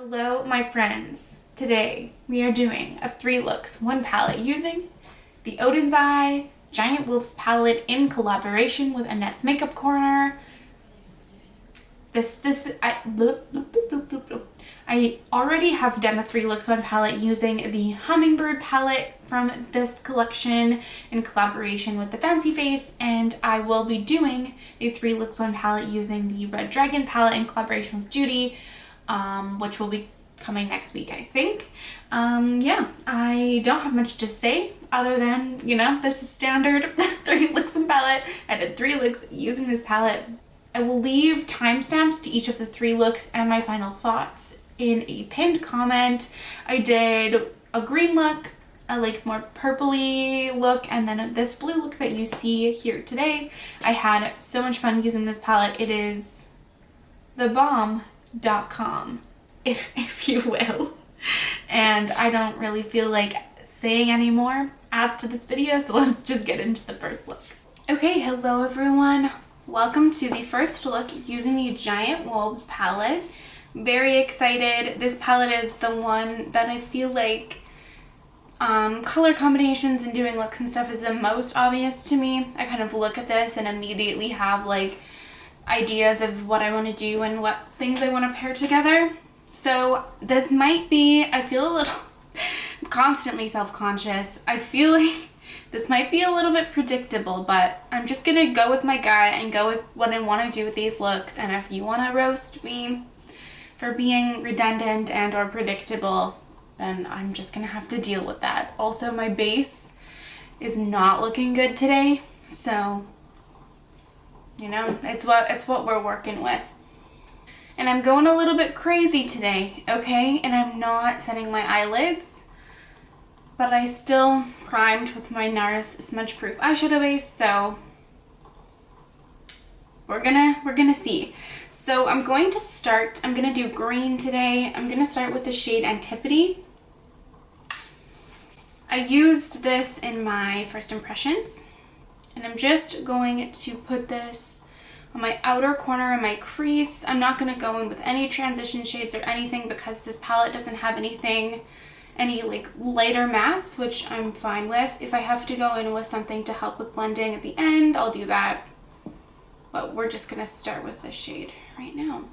Hello my friends, today we are doing a 3 looks 1 palette using the Oden's Eye Giant Wolves palette in collaboration with Annette's Makeup Corner. I already have done a 3 looks 1 palette using the Hummingbird palette from this collection in collaboration with the Fancy Face, and I will be doing a 3 looks 1 palette using the Red Dragon palette in collaboration with Judy, which will be coming next week, I think. Yeah, I don't have much to say other than, you know, this is standard 3 looks 1 palette. I did 3 looks using this palette. I will leave timestamps to each of the 3 looks and my final thoughts in a pinned comment. I did a green look, a like more purpley look, and then this blue look that you see here today. I had so much fun using this palette. It is thebomb.com, if you will. And I don't really feel like saying any more adds to this video, so let's just get into the first look. Okay, hello everyone. Welcome to the first look using the Giant Wolves palette. Very excited. This palette is the one that I feel like color combinations and doing looks and stuff is the most obvious to me. I kind of look at this and immediately have like ideas of what I want to do and what things I want to pair together. So this might be, I feel a little constantly self-conscious. I feel like this might be a little bit predictable, but I'm just gonna go with my gut and go with what I want to do with these looks. And if you want to roast me for being redundant and or predictable, then I'm just gonna have to deal with that. Also, my base is not looking good today, so you know, it's what we're working with. And I'm going a little bit crazy today, okay? And I'm not setting my eyelids, but I still primed with my NARS smudge proof eyeshadow base, so we're gonna see. So I'm gonna do green today. I'm gonna start with the shade Antipathy. I used this in my first impressions, and I'm just going to put this on my outer corner of my crease. I'm not gonna go in with any transition shades or anything because this palette doesn't have any like lighter mattes, which I'm fine with. If I have to go in with something to help with blending at the end, I'll do that. But we're just gonna start with this shade right now.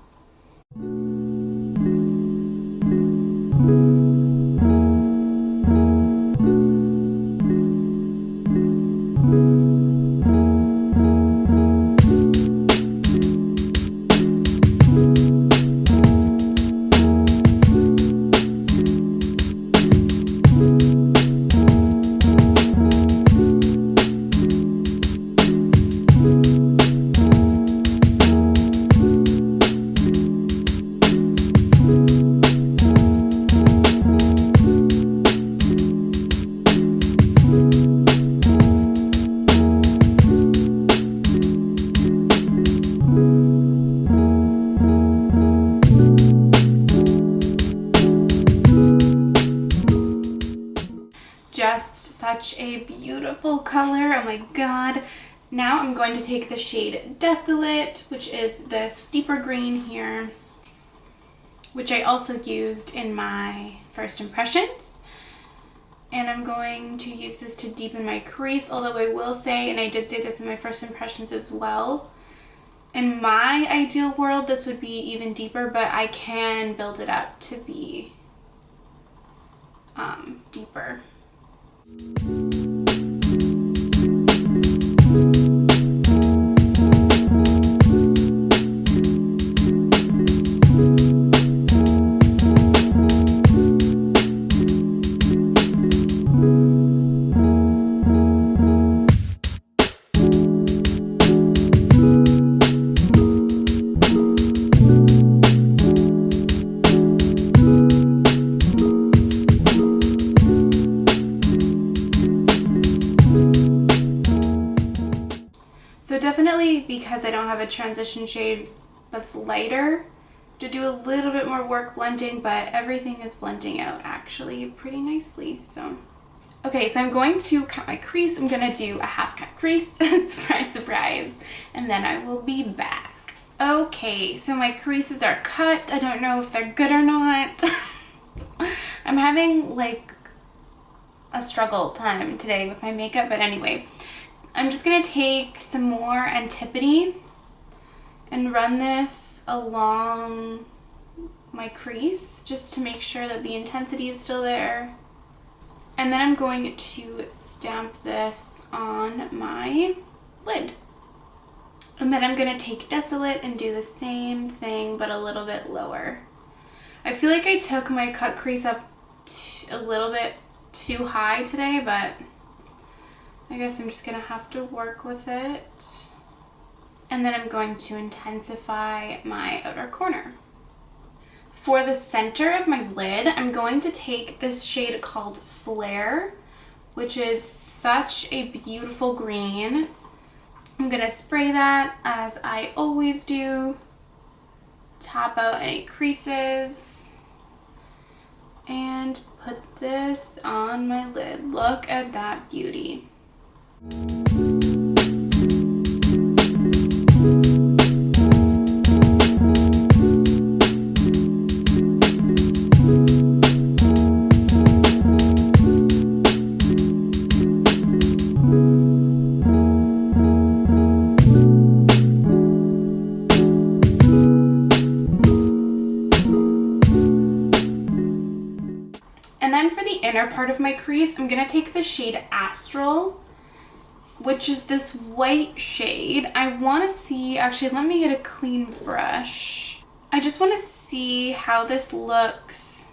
Just such a beautiful color, oh my god. Now I'm going to take the shade Desolate, which is this deeper green here, which I also used in my first impressions. And I'm going to use this to deepen my crease, although I will say, and I did say this in my first impressions as well, in my ideal world this would be even deeper, but I can build it up to be deeper. So definitely, because I don't have a transition shade that's lighter, to do a little bit more work blending, but everything is blending out actually pretty nicely. So okay, so I'm going to cut my crease. I'm gonna do a half cut crease, surprise, surprise, and then I will be back. Okay, so my creases are cut. I don't know if they're good or not. I'm having like a struggle time today with my makeup, but anyway, I'm just gonna take some more Antipodes and run this along my crease just to make sure that the intensity is still there. And then I'm going to stamp this on my lid. And then I'm going to take Desolate and do the same thing, but a little bit lower. I feel like I took my cut crease up a little bit too high today, but I guess I'm just going to have to work with it. And then I'm going to intensify my outer corner. For the center of my lid, I'm going to take this shade called Flare, which is such a beautiful green. I'm going to spray that as I always do. Tap out any creases. And put this on my lid. Look at that beauty. Inner part of my crease, I'm gonna take the shade Astral, which is this white shade. I want to see, actually let me get a clean brush. I just want to see how this looks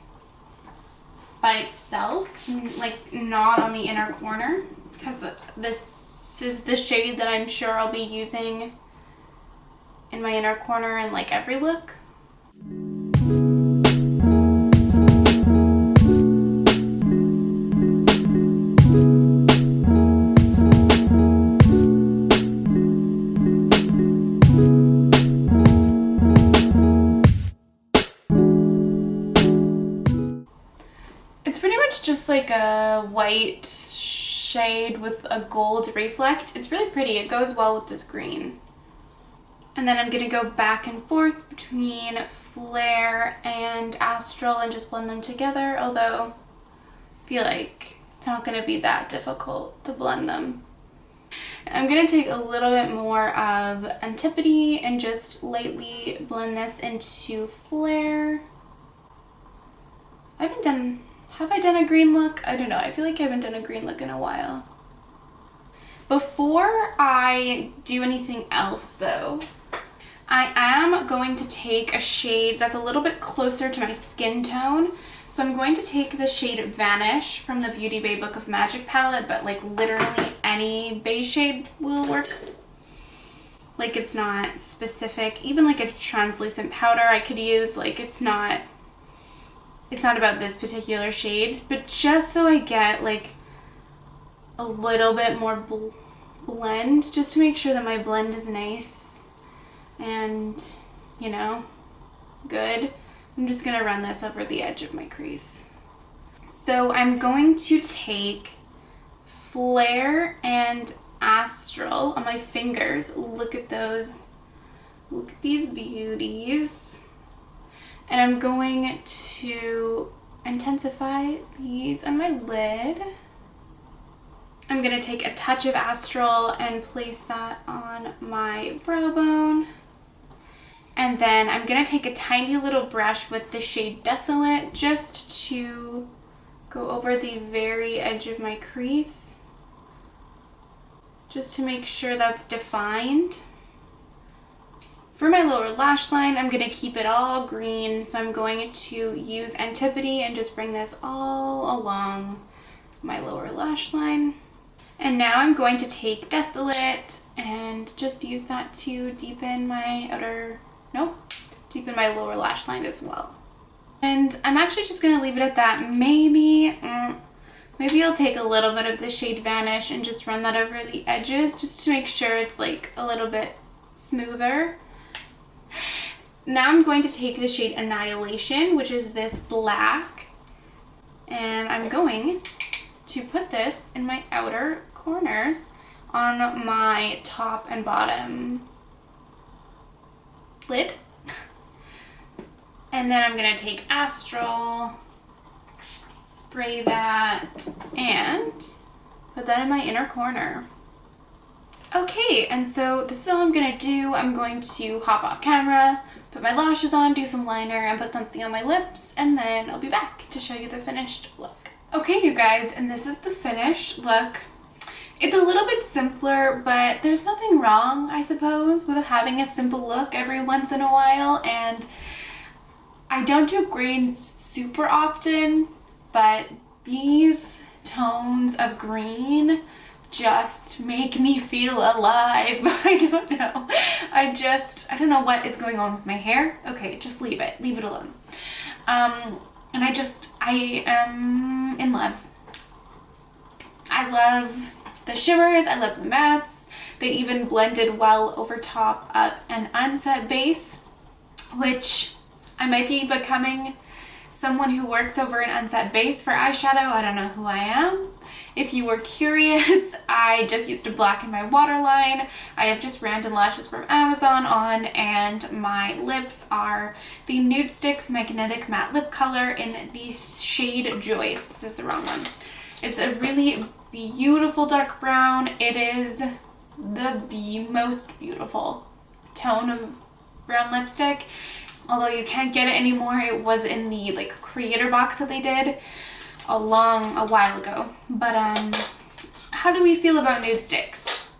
by itself, like not on the inner corner, because this is the shade that I'm sure I'll be using in my inner corner in like every look. Just like a white shade with a gold reflect. It's really pretty. It goes well with this green. And then I'm going to go back and forth between Flare and Astral and just blend them together, although I feel like it's not going to be that difficult to blend them. I'm going to take a little bit more of Antipodes and just lightly blend this into Flare. Have I done a green look? I don't know. I feel like I haven't done a green look in a while. Before I do anything else though, I am going to take a shade that's a little bit closer to my skin tone. So I'm going to take the shade Vanish from the Beauty Bay Book of Magic palette, but like literally any beige shade will work. Like it's not specific. Even like a translucent powder I could use. Like it's not about this particular shade, but just so I get like a little bit more blend, just to make sure that my blend is nice and, you know, good. I'm just gonna run this over the edge of my crease. So I'm going to take Flare and Astral on my fingers. Look at those. Look at these beauties. And I'm going to intensify these on my lid. I'm going to take a touch of Astral and place that on my brow bone. And then I'm going to take a tiny little brush with the shade Desolate just to go over the very edge of my crease, just to make sure that's defined. For my lower lash line, I'm going to keep it all green, so I'm going to use Antipodes and just bring this all along my lower lash line. And now I'm going to take Desolate and just use that to deepen my deepen my lower lash line as well. And I'm actually just going to leave it at that. Maybe I'll take a little bit of the shade Vanish and just run that over the edges just to make sure it's like a little bit smoother. Now I'm going to take the shade Annihilation, which is this black, and I'm going to put this in my outer corners on my top and bottom lid. And then I'm gonna take Astral, spray that, and put that in my inner corner. Okay, and so this is all I'm gonna do. I'm going to hop off camera, put my lashes on, do some liner, and put something on my lips, and then I'll be back to show you the finished look. Okay, you guys, and this is the finished look. It's a little bit simpler, but there's nothing wrong, I suppose, with having a simple look every once in a while, and I don't do green super often, but these tones of green just make me feel alive. I don't know. I don't know what is going on with my hair. Okay, just leave it. Leave it alone. And I am in love. I love the shimmers. I love the mattes. They even blended well over top of an unset base, which I might be becoming someone who works over an unset base for eyeshadow. I don't know who I am. If you were curious, I just used to blacken my waterline. I have just random lashes from Amazon on, and my lips are the Nude Sticks Magnetic Matte Lip Color in the shade Joyce. This is the wrong one. It's a really beautiful dark brown. It is the most beautiful tone of brown lipstick. Although you can't get it anymore. It was in the like creator box that they did a while ago. But how do we feel about nude sticks?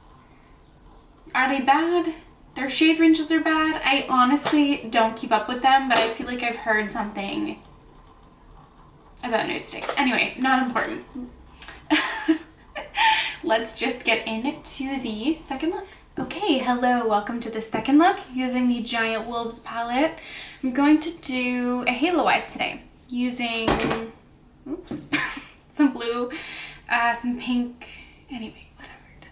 Are they bad? Their shade ranges are bad. I honestly don't keep up with them, but I feel like I've heard something about nude sticks. Anyway, not important. Let's just get into the second look. Okay, hello, welcome to the second look using the Giant Wolves palette. I'm going to do a halo eye today using, oops, some blue, some pink, anyway, whatever.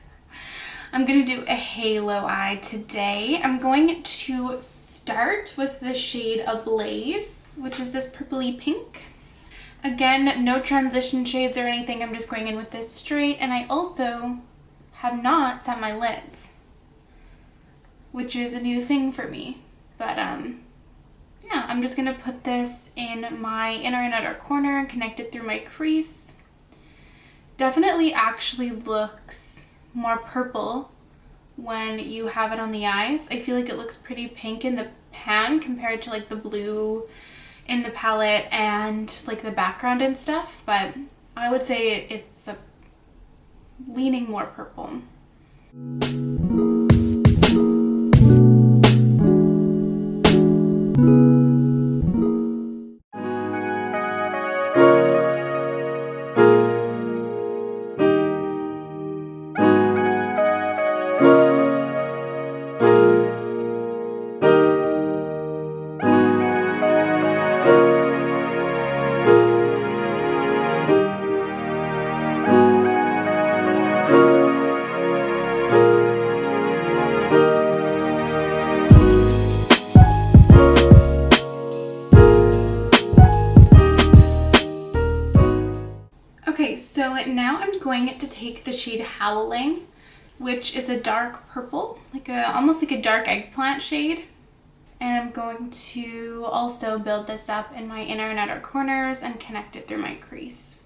I'm going to do a halo eye today. I'm going to start with the shade Ablaze, which is this purpley pink. Again, no transition shades or anything, I'm just going in with this straight, and I also have not set my lids, which is a new thing for me. But yeah, I'm just gonna put this in my inner and outer corner and connect it through my crease. Definitely actually looks more purple when you have it on the eyes. I feel like it looks pretty pink in the pan compared to like the blue in the palette and like the background and stuff, but I would say it's leaning more purple. So now I'm going to take the shade Howling, which is a dark purple, almost like a dark eggplant shade. And I'm going to also build this up in my inner and outer corners and connect it through my crease.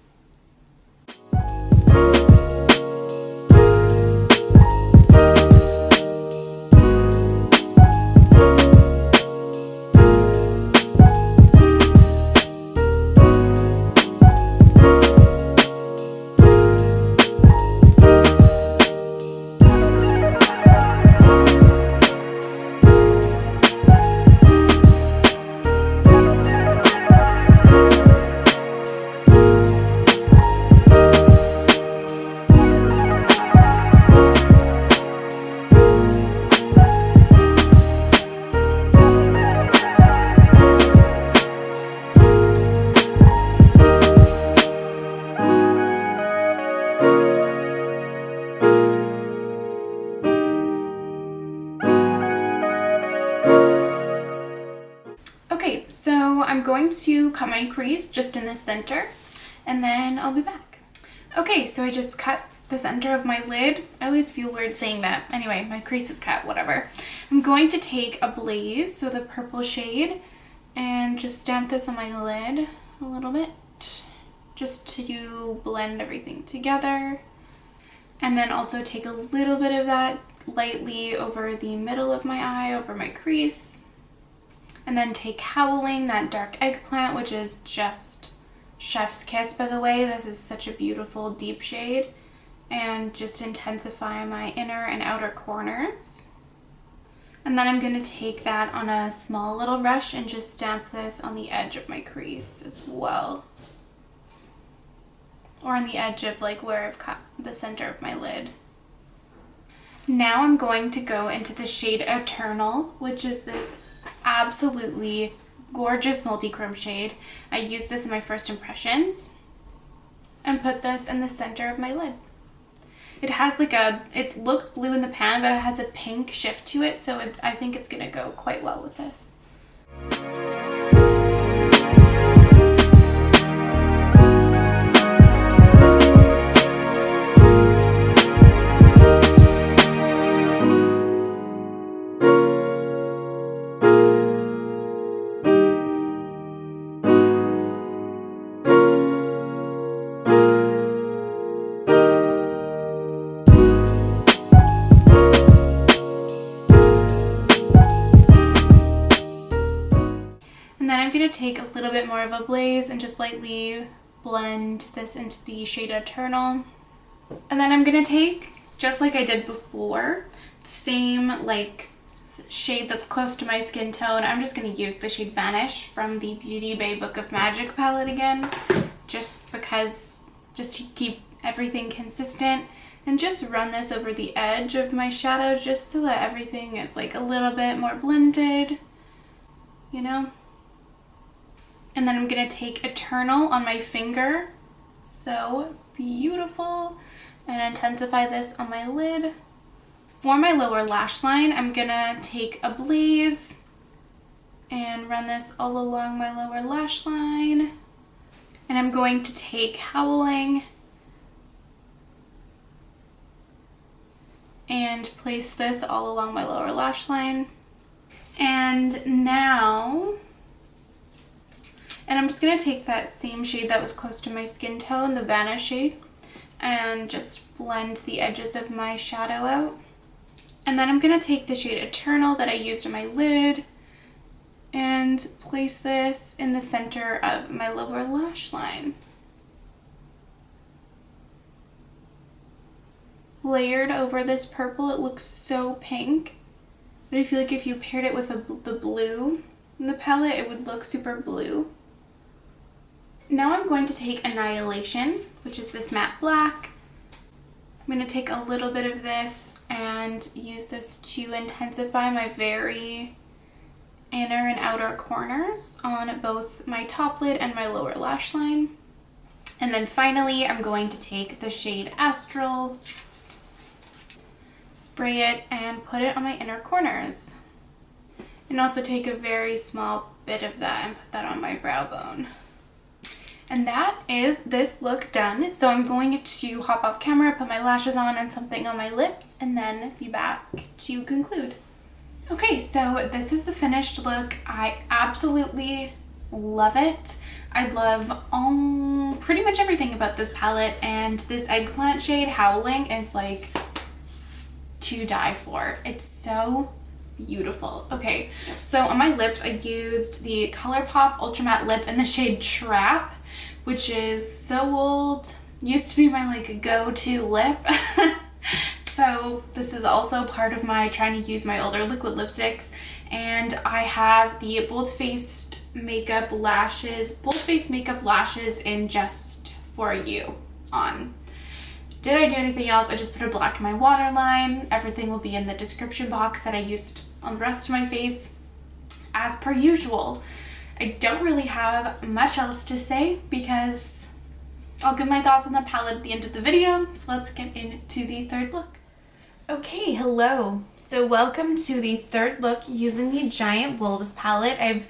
Okay, so I'm going to cut my crease just in the center, and then I'll be back. Okay, so I just cut the center of my lid. I always feel weird saying that. Anyway, my crease is cut, whatever. I'm going to take a Blaze, so the purple shade, and just stamp this on my lid a little bit, just to blend everything together. And then also take a little bit of that lightly over the middle of my eye, over my crease. And then take Howling, that dark eggplant, which is just chef's kiss, by the way. This is such a beautiful deep shade. And just intensify my inner and outer corners. And then I'm going to take that on a small little brush and just stamp this on the edge of my crease as well. Or on the edge of like where I've cut the center of my lid. Now I'm going to go into the shade Eternal, which is this absolutely gorgeous multi-chrome shade. I used this in my first impressions and put this in the center of my lid. It has like it looks blue in the pan, but it has a pink shift to it, so I think it's gonna go quite well with this. Take a little bit more of a Blaze and just lightly blend this into the shade Eternal. And then I'm gonna take, just like I did before, the same like shade that's close to my skin tone. I'm just gonna use the shade Vanish from the Beauty Bay Book of Magic palette again, just because, just to keep everything consistent, and just run this over the edge of my shadow just so that everything is like a little bit more blended, you know? And then I'm going to take Eternal on my finger, so beautiful, and intensify this on my lid. For my lower lash line, I'm going to take a Blaze and run this all along my lower lash line. And I'm going to take Howling and place this all along my lower lash line. And now... And I'm just going to take that same shade that was close to my skin tone, the Vanish shade, and just blend the edges of my shadow out. And then I'm going to take the shade Eternal that I used on my lid and place this in the center of my lower lash line. Layered over this purple, it looks so pink, but I feel like if you paired it with the blue in the palette, it would look super blue. Now I'm going to take Annihilation, which is this matte black. I'm going to take a little bit of this and use this to intensify my very inner and outer corners on both my top lid and my lower lash line. And then finally, I'm going to take the shade Astral, spray it, and put it on my inner corners. And also take a very small bit of that and put that on my brow bone. And that is this look done. So I'm going to hop off camera, put my lashes on and something on my lips, and then be back to conclude. Okay, so this is the finished look. I absolutely love it. I love pretty much everything about this palette, and this eggplant shade, Howling, is like to die for. It's so beautiful. Okay, so on my lips I used the ColourPop Ultra Matte Lip in the shade Trap, which is so old. Used to be my like go-to lip. So this is also part of my trying to use my older liquid lipsticks. And I have the Bold Faced Makeup Lashes in Just For You on. Did I do anything else? I just put a black in my waterline. Everything will be in the description box that I used on the rest of my face, as per usual. I don't really have much else to say because I'll give my thoughts on the palette at the end of the video. So let's get into the third look. Okay, hello. So welcome to the third look using the Giant Wolves palette. I've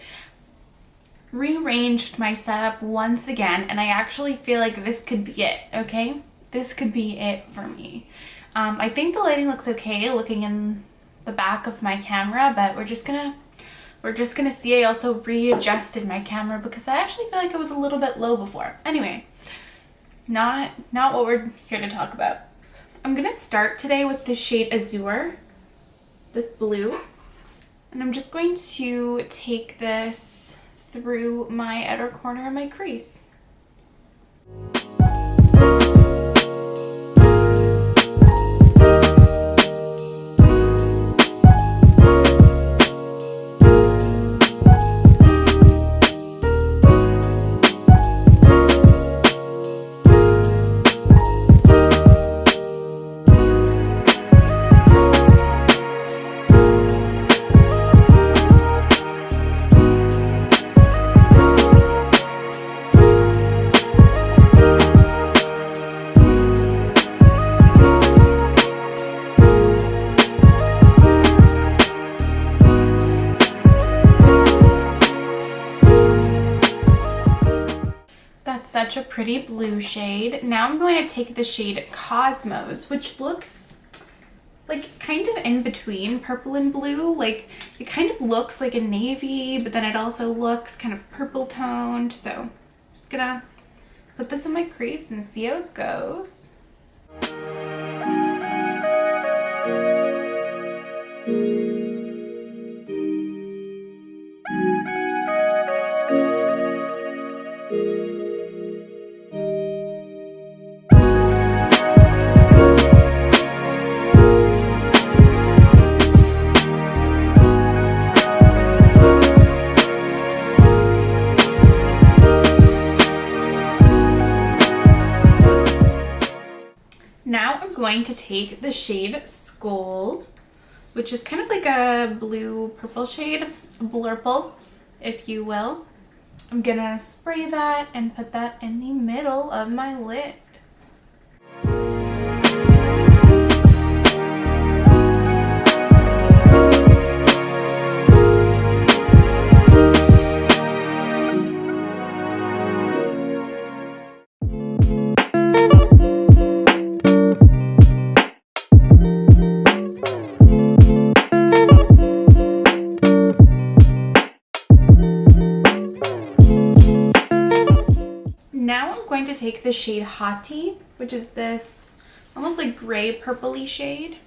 rearranged my setup once again, and I actually feel like this could be it, okay? this could be it for me. I think the lighting looks okay looking in the back of my camera, but we're just gonna see. I also readjusted my camera because I actually feel like it was a little bit low before. Anyway, not what we're here to talk about. I'm gonna start today with the shade Azure, this blue, and I'm just going to take this through my outer corner of my crease. Such a pretty blue shade. Now I'm going to take the shade Cosmos, which looks like kind of in between purple and blue. Like it kind of looks like a navy, but then it also looks kind of purple toned. So I'm just gonna put this in my crease and see how it goes. Now I'm going to take the shade Skull, which is kind of like a blue purple shade, blurple, if you will. I'm gonna spray that and put that in the middle of my lid. Now I'm going to take the shade Hottie, which is this almost like gray purpley shade.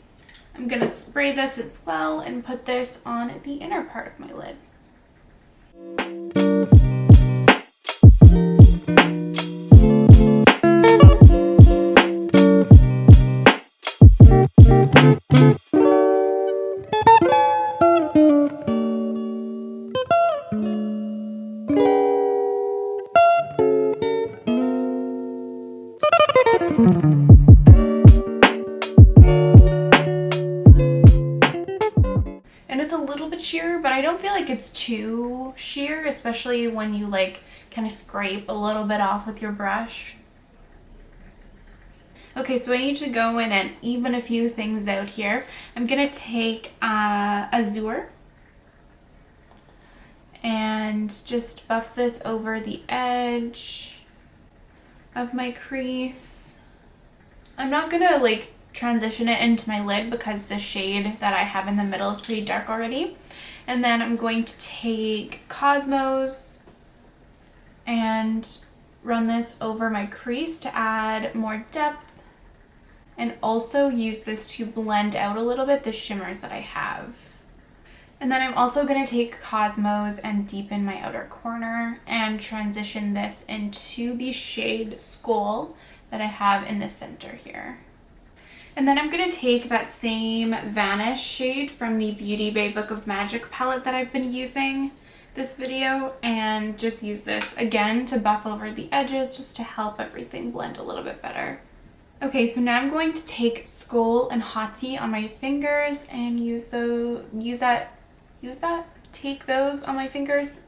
I'm going to spray this as well and put this on the inner part of my lid. And it's a little bit sheer, but I don't feel like it's too sheer, especially when you like kind of scrape a little bit off with your brush. Okay, so I need to go in and even a few things out here. I'm gonna take Azure and just buff this over the edge of my crease. I'm not gonna like transition it into my lid because the shade that I have in the middle is pretty dark already. And then I'm going to take Cosmos and run this over my crease to add more depth, and also use this to blend out a little bit the shimmers that I have. And then I'm also going to take Cosmos and deepen my outer corner and transition this into the shade Skull that I have in the center here. And then I'm going to take that same Vanish shade from the Beauty Bay Book of Magic palette that I've been using this video and just use this again to buff over the edges just to help everything blend a little bit better. Okay, so now I'm going to take Skull and Hottie on my fingers and take those on my fingers,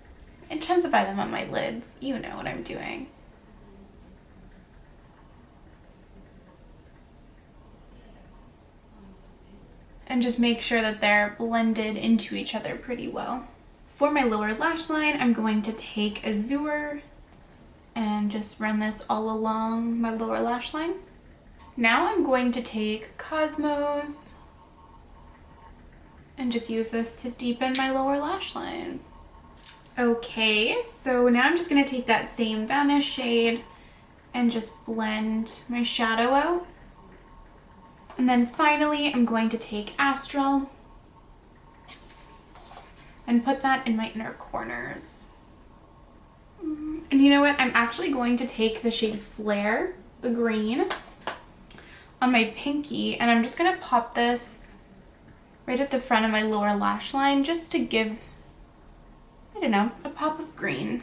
intensify them on my lids. You know what I'm doing. And just make sure that they're blended into each other pretty well. For my lower lash line, I'm going to take Azure and just run this all along my lower lash line. Now I'm going to take Cosmos and just use this to deepen my lower lash line. Okay, so now I'm just gonna take that same Vanish shade and just blend my shadow out. And then finally, I'm going to take Astral and put that in my inner corners. And you know what? I'm actually going to take the shade Flare, the green, on my pinky, and I'm just gonna pop this right at the front of my lower lash line just to give, I don't know, a pop of green.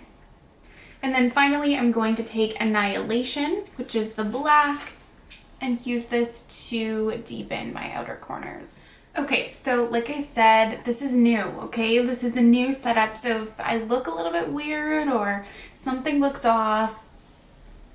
And then finally, I'm going to take Annihilation, which is the black, and use this to deepen my outer corners. Okay, so like I said, this is new, okay? This is a new setup, so if I look a little bit weird or something looks off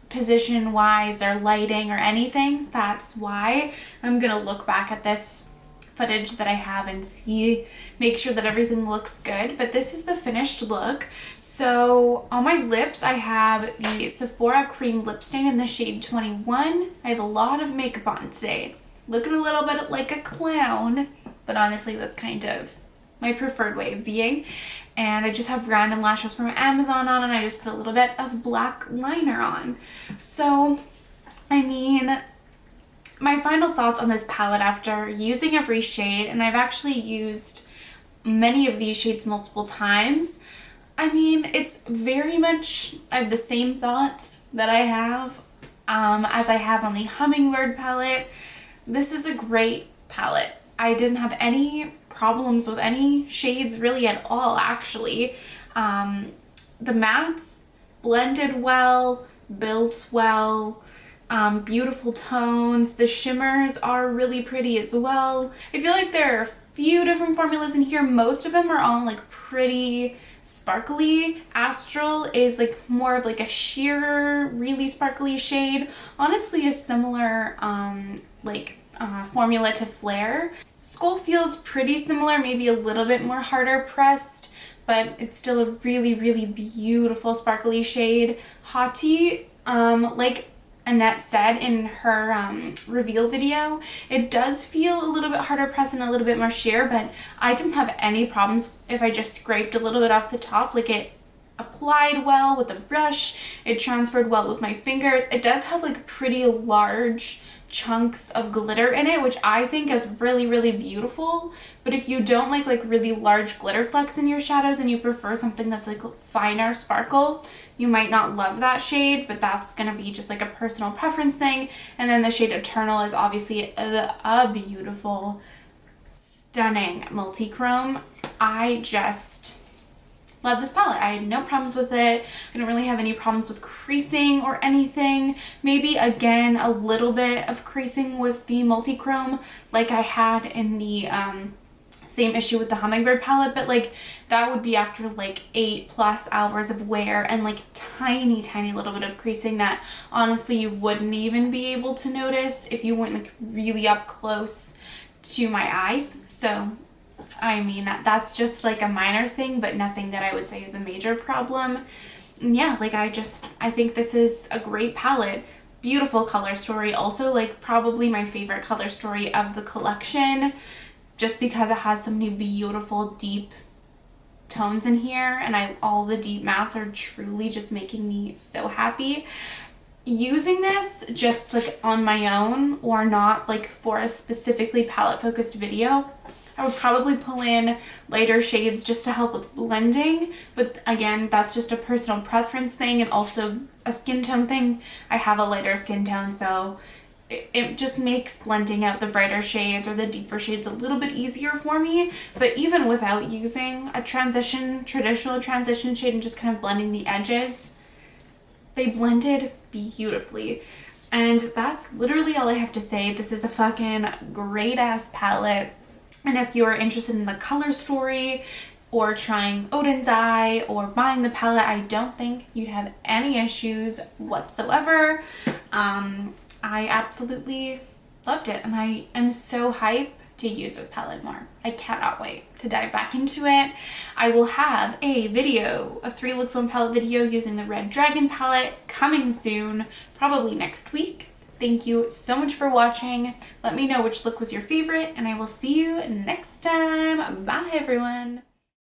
position-wise or lighting or anything, that's why. I'm gonna look back at this footage that I have and see, make sure that everything looks good, but this is the finished look. So on my lips, I have the Sephora Cream Lip Stain in the shade 21. I have a lot of makeup on today. Looking a little bit like a clown, but honestly, that's kind of my preferred way of being. And I just have random lashes from Amazon on, and I just put a little bit of black liner on. So, I mean, my final thoughts on this palette after using every shade, and I've actually used many of these shades multiple times. I mean, it's very much, I have the same thoughts that I have as I have on the Hummingbird palette. This is a great palette. I didn't have any problems with any shades really at all, actually. The mattes blended well, built well, beautiful tones. The shimmers are really pretty as well. I feel like there are a few different formulas in here. Most of them are all like pretty sparkly. Astral is like more of like a sheer, really sparkly shade. Honestly, a similar formula to Flare. Skull feels pretty similar, maybe a little bit more harder pressed, but it's still a really, really beautiful sparkly shade. Haughty, like Annette said in her reveal video, it does feel a little bit harder pressed and a little bit more sheer, but I didn't have any problems if I just scraped a little bit off the top. Like, it applied well with a brush, it transferred well with my fingers. It does have like pretty large chunks of glitter in it, which I think is really, really beautiful. But if you don't like really large glitter flecks in your shadows and you prefer something that's like finer sparkle, you might not love that shade, but that's gonna be just like a personal preference thing. And then the shade Eternal is obviously a beautiful, stunning multi-chrome. I just love this palette. I had no problems with it. I don't really have any problems with creasing or anything. Maybe again a little bit of creasing with the multi-chrome like I had in the same issue with the Hummingbird palette, but like that would be after like 8+ hours of wear and like tiny little bit of creasing that honestly you wouldn't even be able to notice if you went like really up close to my eyes. So I mean, that's just like a minor thing, but nothing that I would say is a major problem. And yeah, like I think this is a great palette. Beautiful color story. Also, like probably my favorite color story of the collection, just because it has so many beautiful deep tones in here, and all the deep mattes are truly just making me so happy. Using this just like on my own or not like for a specifically palette focused video, I would probably pull in lighter shades just to help with blending, but again, that's just a personal preference thing and also a skin tone thing. I have a lighter skin tone, so it just makes blending out the brighter shades or the deeper shades a little bit easier for me. But even without using a traditional transition shade and just kind of blending the edges, they blended beautifully. And that's literally all I have to say. This is a fucking great ass palette. And if you're interested in the color story or trying Oden's Eye or buying the palette, I don't think you'd have any issues whatsoever. I absolutely loved it, and I am so hyped to use this palette more. I cannot wait to dive back into it. I will have a 3 looks 1 palette video using the Red Dragon palette coming soon, probably next week. thank you so much for watching. Let me know which look was your favorite, and I will see you next time. Bye, everyone.